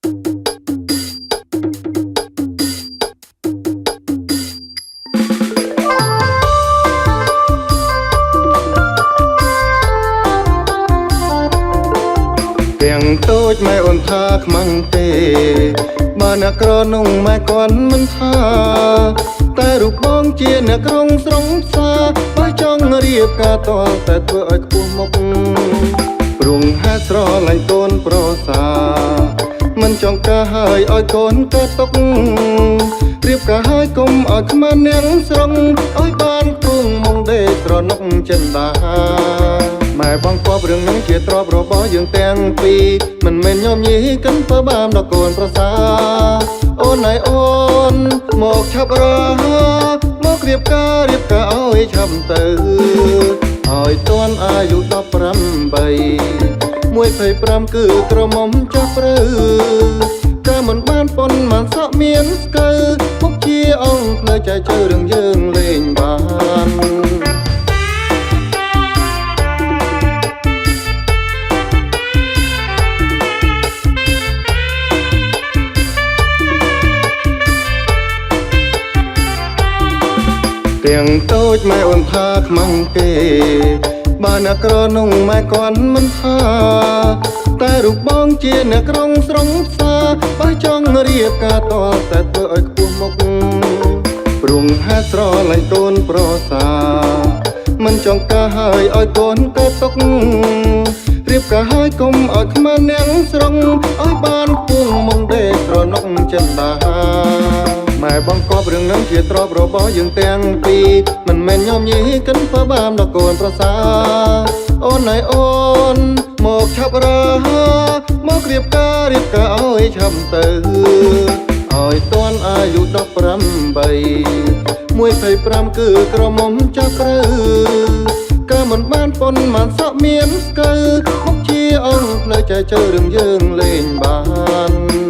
ទាំងតូចម៉ែអូនថាខ្មាំងទេបើអ្នកក្រនងម៉ែគាត់មិនថាតែរូបបងជាអ្នកក្រុងស្រងផ្សាបើចង់រៀបការតលតែធ្វើឲ្យខ្ពស់មុខព្រោះហេតុស្រឡាញ់កូនប្រសាមិនចង់ការហើយឲ្យកូនកើតទុករៀបការហើយកុំឲ្យខ្មាំងនាងស្រងឲ្យបានគង់មងដេកស្រណុកចិនដាម៉ែបងគប់រឿងនឹងជាទ្រព្យរបស់យើងទាំងពីរមិនមែនញោមញីកិនបើបានដល់កូនប្រសាអូនហើយអូនមកឆាប់រហ័សមករៀបការឲ្យឆាប់ទៅឲ្យទាន់អាយុ18 25គឺក្រមុំចាស់ព្រៅក៏មិនបានប៉ុនមិនសក់មានស្កើពុកជាអង្គផ្លូវចែកជើរឿងយើងលេងបានទាំងតូចម៉ែអូនថាខ្មាំងគេបើអ្នកក្រនងម៉ែគាត់មិនថាតែរូបបងជាអ្នកក្រុងស្រងផ្សាបើចង់រៀបការតលតែធ្វើឲ្យខ្ពស់មុខព្រោះហេតុស្រឡាញ់កូនប្រសាមិនចង់ការហើយឲ្យកូនកើតទុករៀបការហើយកុំឲ្យខ្មាំងនាងស្រងឲ្យបានគង់មងដេកស្រណុកចិនដាម៉ែបងគប់រឿងនឹងជាទ្រព្យរបស់យើងទាំងពីរមិនមែនញោមញីកិនបើបានដល់កូនប្រសាអូនហើយអូនមកឆាប់រហ័សមករៀបការឲ្យឆាប់ទៅឲ្យទាន់អាយុ18 25គឺក្រមុំចាស់ព្រៅក៏មិនបានប៉ុនមិនសក់មានស្កើមុខជាអង្គផ្លូវចែកជើរឿងយើងលេងបាន